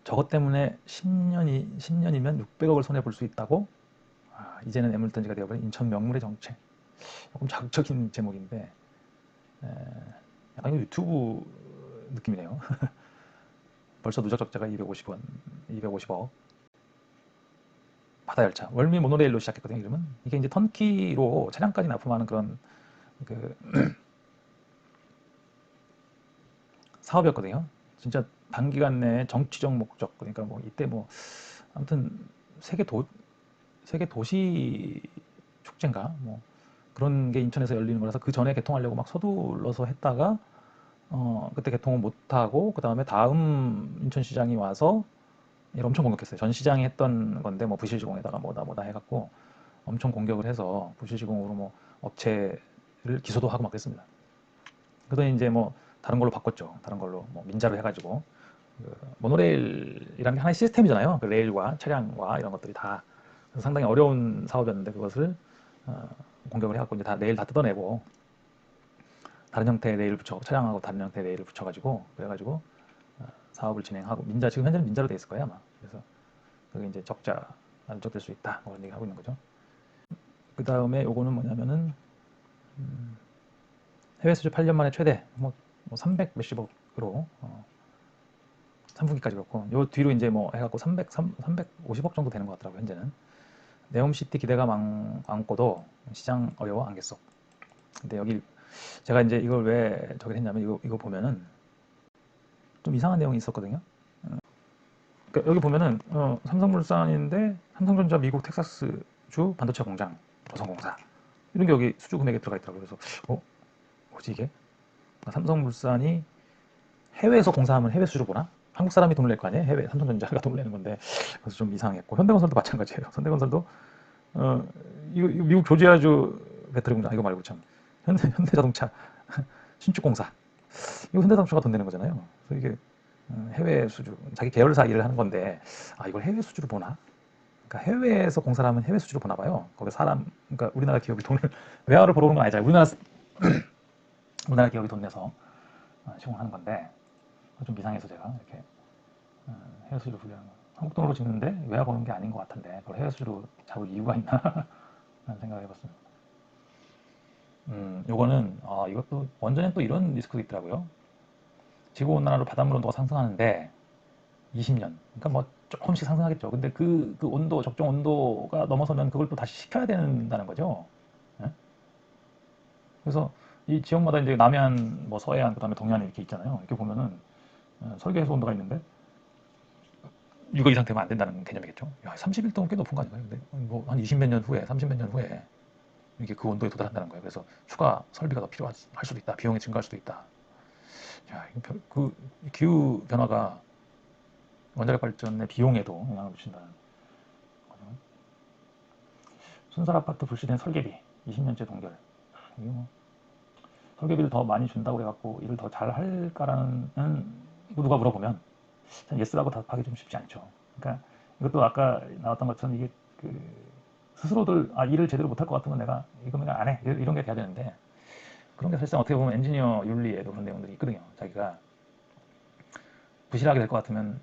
저것 때문에 10년이면 600억을 손해볼 수 있다고? 이제는 애물단지가 되어버린 인천 명물의 정체. 조금 자극적인 제목인데 약간 유튜브 느낌이네요. 벌써 누적 적자가 250억. 바다열차, 월미 모노레일로 시작했거든요. 이름은 이게 이제 턴키로 차량까지 납품하는 그런 그 사업이었거든요. 진짜 단기간 내에 정치적 목적, 그러니까 뭐 이때 뭐 아무튼 세계 도 세계 도시 축제인가 뭐 그런 게 인천에서 열리는 거라서 그 전에 개통하려고 막 서둘러서 했다가 그때 개통을 못하고 그 다음에 다음 인천시장이 와서 이걸 엄청 공격했어요. 전 시장이 했던 건데 뭐 부실시공에다가 뭐다 해갖고 엄청 공격을 해서 부실시공으로 뭐 업체를 기소도 하고 막 그랬습니다. 그러더니 이제 뭐 다른 걸로 바꿨죠. 다른 걸로 뭐 민자로 해가지고 그 모노레일이라는 게 하나의 시스템이잖아요. 그 레일과 차량과 이런 것들이 다. 그래서 상당히 어려운 사업이었는데 그것을 어, 공격을 해갖고 이제 다 레일 다 뜯어내고 다른 형태의 레일을 차량하고 다른 형태의 레일을 붙여가지고 그래가지고 사업을 진행하고, 지금 현재는 민자로 돼 있을 거예요 아마. 그래서 그게 이제 적자 누적될 수 있다 뭐 그런 얘기 하고 있는 거죠. 그 다음에 요거는 뭐냐면은 해외 수주 8년 만에 최대, 뭐 300 몇십억으로 3분기까지 그렇고, 요 뒤로 이제 뭐 해갖고 350억 정도 되는 것 같더라고요 현재는. 네옴시티 기대가 많고도 시장 어려워 안겠어. 근데 여기 제가 이제 이걸 왜 저기 했냐면 이거 보면은 좀 이상한 내용이 있었거든요. 그러니까 여기 보면은 삼성물산인데 삼성전자 미국 텍사스주 반도체 공장 조선공사 이런 게 여기 수주 금액에 들어가 있더라고요. 그래서 뭐지 이게? 삼성물산이 해외에서 공사하면 해외 수주를 보나? 한국 사람이 돈을 낼 거 아니에요? 해외 삼성전자가 돈을 내는 건데 그래서 좀 이상했고 현대건설도 마찬가지예요. 현대건설도 이거 미국 조지아주 배터리 공장 이거 말고 참 현대자동차 신축공사 이거 현대자동차가 돈 내는 거잖아요. 그래서 이게 해외 수주 자기 계열사 일을 하는 건데 이걸 해외 수주로 보나? 그러니까 해외에서 공사를 하면 해외 수주로 보나 봐요. 거기 사람 그러니까 우리나라 기업이 돈을 외화로 벌어오는 건 아니잖아요. 우리나라 기업이 돈 내서 시공하는 건데 좀 이상해서 제가 이렇게 해외 수주로 분류하는 거. 한국 돈으로 짓는데 외화 버는 게 아닌 것 같은데 그걸 해외 수주로 잡을 이유가 있나? 라는 생각을 해봤습니다. 요거는 이것도 원전엔 또 이런 리스크가 있더라고요. 지구 온난화로 바닷물 온도가 상승하는데 20년. 그러니까 뭐 조금씩 상승하겠죠. 근데 그 온도, 적정 온도가 넘어서면 그걸 또 다시 식혀야 된다는 거죠. 예? 그래서 이 지역마다 이제 남해안, 뭐 서해안, 그다음에 동해안 이렇게 있잖아요. 이렇게 보면은 설계 해소 온도가 있는데 6억 이상 되면 안 된다는 개념이겠죠. 야, 31도는 꽤 높은 거 아닌가요? 근데 뭐 한 20몇 년 후에, 30몇 년 후에 이게 그 온도에 도달한다는 거예요. 그래서 추가 설비가 더 필요할 수도 있다. 비용이 증가할 수도 있다. 야, 그 기후 변화가 원자력 발전의 비용에도 영향을 미친다는 거죠. 순살 아파트 불시된 설계비 20년째 동결. 이거 뭐 설계비를 더 많이 준다고 그래갖고 일을 더 잘 할까라는 누가 물어보면 예스라고 답하기 좀 쉽지 않죠. 그러니까 이것도 아까 나왔던 것처럼 이게 스스로들 일을 제대로 못할 것 같으면 내가 이거 안 해. 이런 게 돼야 되는데 그런 게 사실상 어떻게 보면 엔지니어 윤리에도 그런 내용들이 있거든요. 자기가 부실하게 될 것 같으면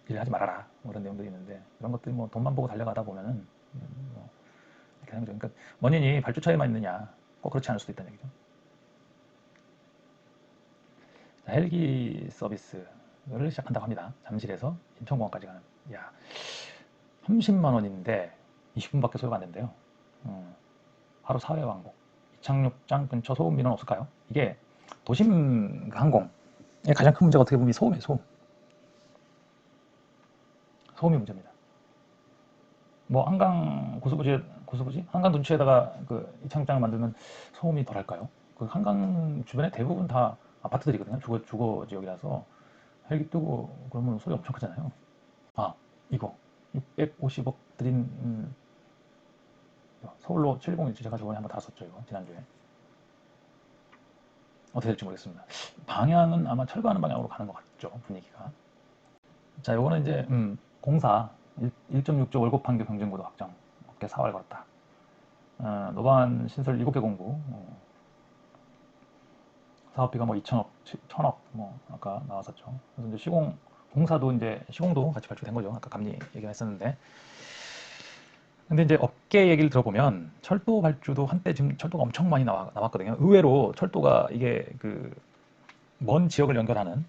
일을 하지 말아라. 뭐 이런 내용들이 있는데 이런 것들이 뭐 돈만 보고 달려가다 보면은 뭐 이렇게 하는 거죠. 그러니까 원인이 발주처에만 있느냐? 꼭 그렇지 않을 수도 있다는 얘기죠. 자, 헬기 서비스를 시작한다고 합니다. 잠실에서 인천공항까지 가는. 야, 30만 원인데 20분밖에 소요가 안 된대요. 하루 4회 왕복. 이착륙장 근처 소음 민원 없을까요? 이게 도심 항공의 가장 큰 문제가 어떻게 보면 소음이에요. 소음이 문제입니다. 뭐 한강 고수부지 한강 둔치에다가 그 이창장을 만들면 소음이 덜할까요? 그 한강 주변에 대부분 다 아파트들이거든요. 주거 지역이라서 헬기 뜨고 그러면 소리 엄청 크잖아요. 이거 650억 들인 서울로 710일지 제가 저번에 한번 다뤘었죠. 이거 지난주에 어떻게 될지 모르겠습니다. 방향은 아마 철거하는 방향으로 가는 것 같죠. 분위기가. 자, 요거는 이제 공사 1.6조 월급 판교 경쟁고도 확정 업계 사활 걸었다. 노반 신설 7개 공고 사업비가 뭐 2천억, 1천억 뭐 아까 나왔었죠. 그래서 이제 공사도 이제 시공도 같이 발주된 거죠. 아까 감리 얘기했었는데. 근데 이제 업계 얘기를 들어보면 철도 발주도 한때 지금 철도가 엄청 많이 나왔거든요. 의외로 철도가 이게 그 먼 지역을 연결하는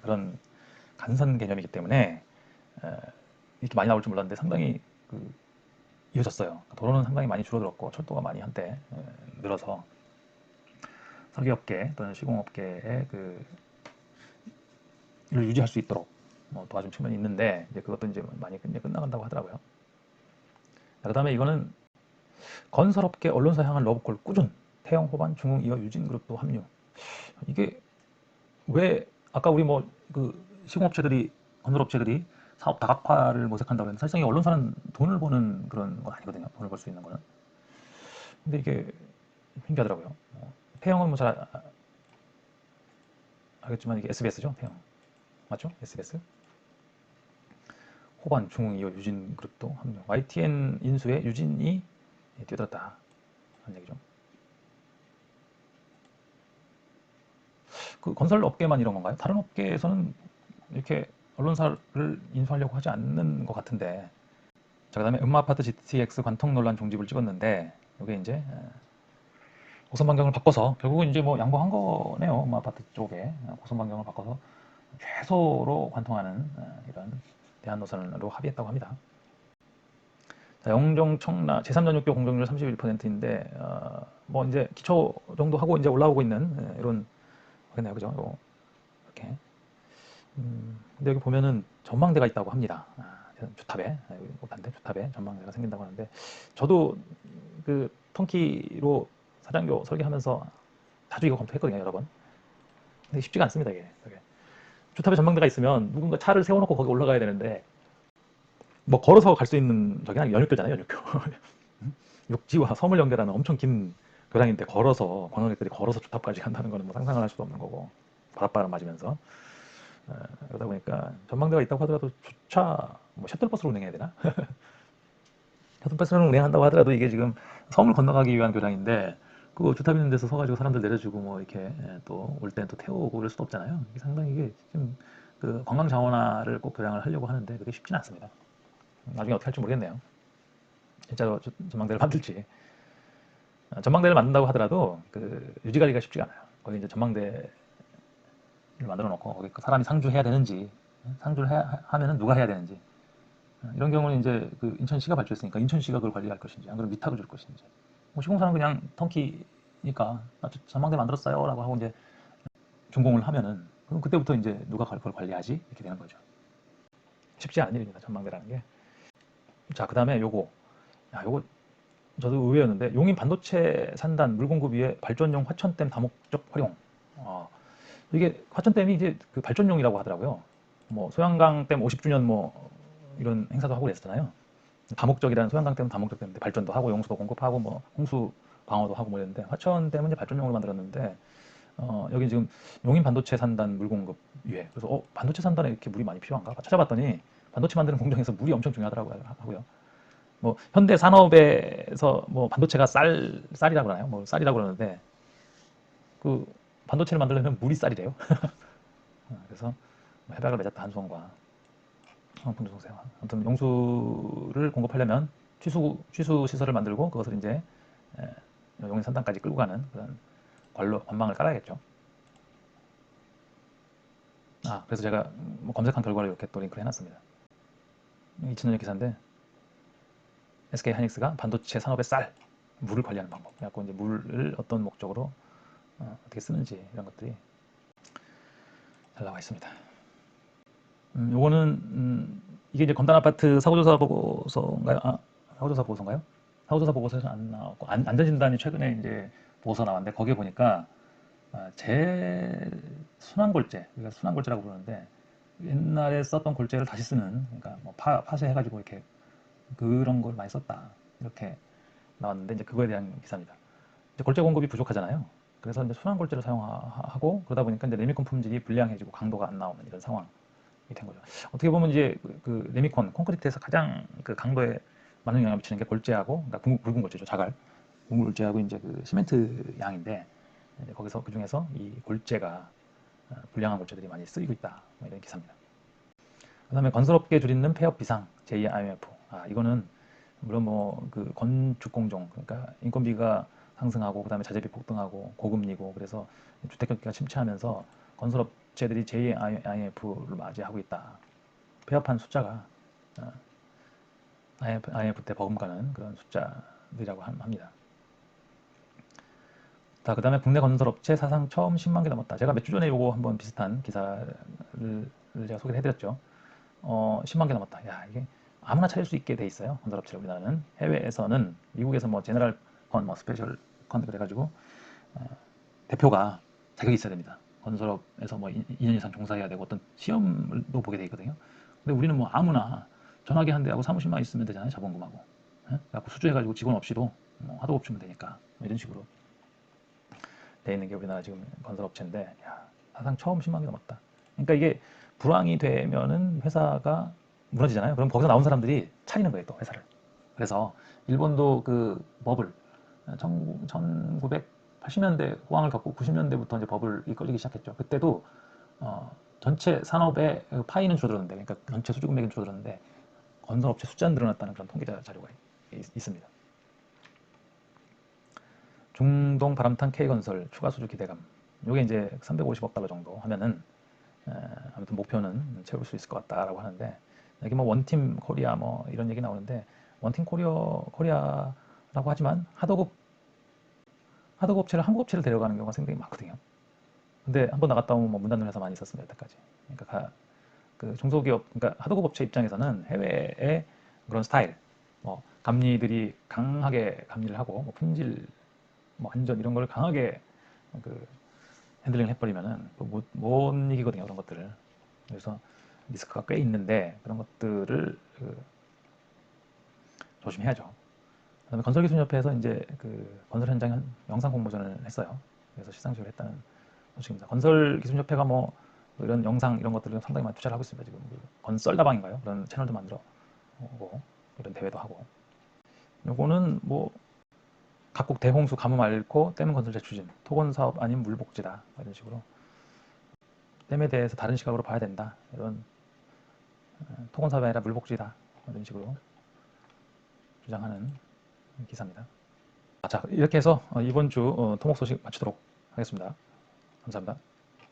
그런 간선 개념이기 때문에 이렇게 많이 나올 줄 몰랐는데 상당히 이어졌어요. 도로는 상당히 많이 줄어들었고 철도가 많이 한때 늘어서 설계업계 또는 시공업계의 를 유지할 수 있도록 도와준 측면이 있는데 이제 그것도 이제 많이 이제 끝나간다고 하더라고요. 그 다음에 이거는 건설업계 언론사 향한 러브콜 꾸준 태영 호반 중흥 이어 유진그룹도 합류. 이게 왜 아까 우리 뭐 그 시공업체들이 건설업체들이 사업 다각화를 모색한다고 했는데 사실상 이 언론사는 돈을 버는 그런 건 아니거든요. 돈을 벌 수 있는 거는. 근데 이게 신기하더라고요. 태영은 뭐 잘 알겠지만 이게 SBS죠. 태영 맞죠? SBS. 호반 중흥 이어 유진그룹도 합류. YTN 인수에 유진이 뛰어들었다 하는 얘기죠. 그 건설 업계만 이런 건가요? 다른 업계에서는 이렇게 언론사를 인수하려고 하지 않는 것 같은데. 자, 그다음에 음마아파트 GTX 관통 논란 종집을 찍었는데 이게 이제 고선 반경을 바꿔서 결국은 이제 뭐 양보한 거네요. 음마아파트 쪽에 고선 반경을 바꿔서 최소로 관통하는 이런 대한 노선으로 합의했다고 합니다. 자, 영종 청라 제3전육교 공정률 31%인데 뭐 이제 기초 정도 하고 이제 올라오고 있는 이런 하겠네요, 그죠? 이렇게 근데 여기 보면은 전망대가 있다고 합니다. 주탑에, 못한데 주탑에 전망대가 생긴다고 하는데, 저도 그 턴키로 사장교 설계하면서 자주 이거 검토했거든요, 여러 번. 근데 쉽지가 않습니다, 이게. 주탑에 전망대가 있으면 누군가 차를 세워놓고 거기 올라가야 되는데, 뭐 걸어서 갈 수 있는 저기는 연육교잖아요, 연육교. 육지와 섬을 연결하는 엄청 긴 교량인데 걸어서 관광객들이 걸어서 주탑까지 간다는 거는 뭐 상상을 할 수도 없는 거고, 바닷바람 맞으면서. 그러다 보니까 전망대가 있다고 하더라도 주차 뭐 셔틀버스로 운행해야 되나? 셔틀버스로 운행한다고 하더라도 이게 지금 섬을 건너가기 위한 교량인데, 그 주탑 있는 데서 서가지고 사람들 내려주고 뭐 이렇게 또 올 땐 또 태우고 그럴 수도 없잖아요. 이게 상당히 이게 지금 그 관광 자원화를 꼭 교량을 하려고 하는데 그게 쉽지는 않습니다. 나중에 어떻게 할지 모르겠네요. 진짜로 전망대를 만들지. 전망대를 만든다고 하더라도 그 유지 관리가 쉽지가 않아요. 거기 이제 전망대를 만들어 놓고 거기 그 사람이 상주해야 되는지, 상주를 하면은 누가 해야 되는지, 이런 경우는 이제 그 인천시가 발주했으니까 인천시가 그걸 관리할 것인지, 안 그러면 위탁을 줄 것인지. 뭐 시공사는 그냥 턴키니까 전망대 만들었어요라고 하고 이제 준공을 하면은, 그럼 그때부터 이제 누가 그걸 관리하지 이렇게 되는 거죠. 쉽지 않은 일입니다, 전망대라는 게. 자, 그다음에 요거 저도 의외였는데, 용인 반도체 산단 물공급 위에 발전용 화천댐 다목적 활용. 어, 이게 화천댐이 이제 그 발전용이라고 하더라고요. 뭐 소양강댐 50주년 뭐 이런 행사도 하고 그랬잖아요. 다목적이라는, 소양강댐은 다목적 댐인데 발전도 하고 용수도 공급하고 뭐 홍수 방어도 하고 뭐 이랬는데, 화천댐은 이제 발전용으로 만들었는데, 여기 지금 용인 반도체 산단 물 공급 위에, 그래서 반도체 산단에 이렇게 물이 많이 필요한가 찾아봤더니 반도체 만드는 공정에서 물이 엄청 중요하더라고요. 하고요. 뭐 현대 산업에서 뭐 반도체가 쌀이라고 그러나요? 뭐 쌀이라고 그러는데, 그 반도체를 만들려면 물이 쌀이래요. 그래서 뭐 협약을 맺었다, 한수원과. 분주성세와. 아무튼 용수를 공급하려면 취수 시설을 만들고 그것을 이제 용인 산단까지 끌고 가는 그런 관망을 깔아야겠죠. 그래서 제가 뭐 검색한 결과를 이렇게 또 링크를 해놨습니다. 2000년의 기사인데, SK 하이닉스가 반도체 산업의 물을 관리하는 방법. 그래갖고 이제 물을 어떤 목적으로 어떻게 쓰는지 이런 것들이 잘 나와 있습니다. 요거는 이게 이제 건단 아파트 사고조사 보고서인가요? 사고조사 보고서인가요? 사고조사 보고서에서 안 나왔고, 안전진단이 최근에 이제 보고서 나왔는데, 거기에 보니까 재 순환골재, 우리가 순환골재라고 부르는데, 옛날에 썼던 골재를 다시 쓰는, 그러니까 뭐 파쇄해가지고 이렇게 그런 걸 많이 썼다, 이렇게 나왔는데, 이제 그거에 대한 기사입니다. 이제 골재 공급이 부족하잖아요. 그래서 이제 순환 골재를 사용하고, 그러다 보니까 이제 레미콘 품질이 불량해지고 강도가 안 나오는 이런 상황이 된 거죠. 어떻게 보면 이제 그 레미콘 콘크리트에서 가장 그 강도에 많은 영향을 미치는 게 골재하고, 그러니까 굵은 골재죠, 자갈. 굵은 골재하고 이제 그 시멘트 양인데, 이제 거기서 그 중에서 이 골재가 불량한 골재들이 많이 쓰이고 있다, 뭐 이런 기사입니다. 그다음에 건설업계 줄이는 폐업 비상 제2 IMF. 이거는 물론 뭐 그 건축 공정, 그러니까 인건비가 상승하고 그다음에 자재비 폭등하고 고금리고, 그래서 주택 경기가 침체하면서 건설업체들이 제2 IMF를 맞이하고 있다. 폐업한 숫자가 IMF 때 버금가는 그런 숫자들이라고 합니다. 자, 그다음에 국내 건설업체 사상 처음 10만 개 넘었다. 제가 몇 주 전에 요거 한번 비슷한 기사를 제가 소개를 해드렸죠. 10만 개 넘었다. 야, 이게 아무나 차릴 수 있게 돼 있어요. 건설업체를. 우리나라는. 해외에서는, 미국에서 뭐 제너럴 뭐 스페셜 컨 그래가지고 대표가 자격이 있어야 됩니다. 건설업에서 뭐 2년 이상 종사해야 되고 어떤 시험도 보게 돼 있거든요. 근데 우리는 뭐 아무나 전화기 한 대하고 사무실만 있으면 되잖아요. 자본금하고. 그래갖고 수주해가지고 직원 없이도 뭐 하도급 주면 되니까, 뭐 이런 식으로 돼 있는 게 우리나라 지금 건설업체인데, 야, 사상 처음 10만 개 넘었다. 그러니까 이게 불황이 되면은 회사가 무너지잖아요. 그럼 거기서 나온 사람들이 차리는 거예요, 또 회사를. 그래서 일본도 그 버블 1980년대 호황을 겪고 90년대부터 이제 버블이 걸리기 시작했죠. 그때도 전체 산업의 파이는 줄어들었는데, 그러니까 전체 수주 금액은 줄어들었는데 건설업체 숫자는 늘어났다는 그런 통계 자료가 있습니다. 중동 바람탄 K건설 추가 수주 기대감. 요게 이제 350억 달러 정도 하면은 아무튼 목표는 채울 수 있을 것 같다라고 하는데, 여기 뭐 원팀 코리아 뭐 이런 얘기 나오는데, 원팀 코리아라고 하지만 하도급 업체를 한국 업체를 데려가는 경우가 상당히 많거든요. 근데 한번 나갔다 오면 뭐 문 닫는 회사 많이 있었습니다, 여태까지. 그러니까 그 중소기업, 그러니까 하도급 업체 입장에서는 해외의 그런 스타일, 뭐 감리들이 강하게 감리를 하고, 뭐 품질, 뭐 안전 이런 걸 강하게 그 핸들링을 해버리면은 못 이기거든요, 그런 것들을. 그래서 리스크가 꽤 있는데 그런 것들을 조심해야죠. 그다음에 건설기술협회에서 이제 그 건설 현장 영상 공모전을 했어요. 그래서 시상식을 했다는 소식입니다. 건설기술협회가 뭐 이런 영상 이런 것들을 상당히 많이 투자를 하고 있습니다. 지금 그 건설다방인가요? 그런 채널도 만들어 오고 이런 대회도 하고. 요거는 뭐 각국 대홍수 가뭄 앓고 댐 건설 재추진, 토건 사업 아닌 물복지다 이런 식으로 댐에 대해서 다른 시각으로 봐야 된다. 이런 토건 사업이 아니라 물복지다 이런 식으로 주장하는 기사입니다. 자, 이렇게 해서 이번 주 토목 소식 마치도록 하겠습니다. 감사합니다.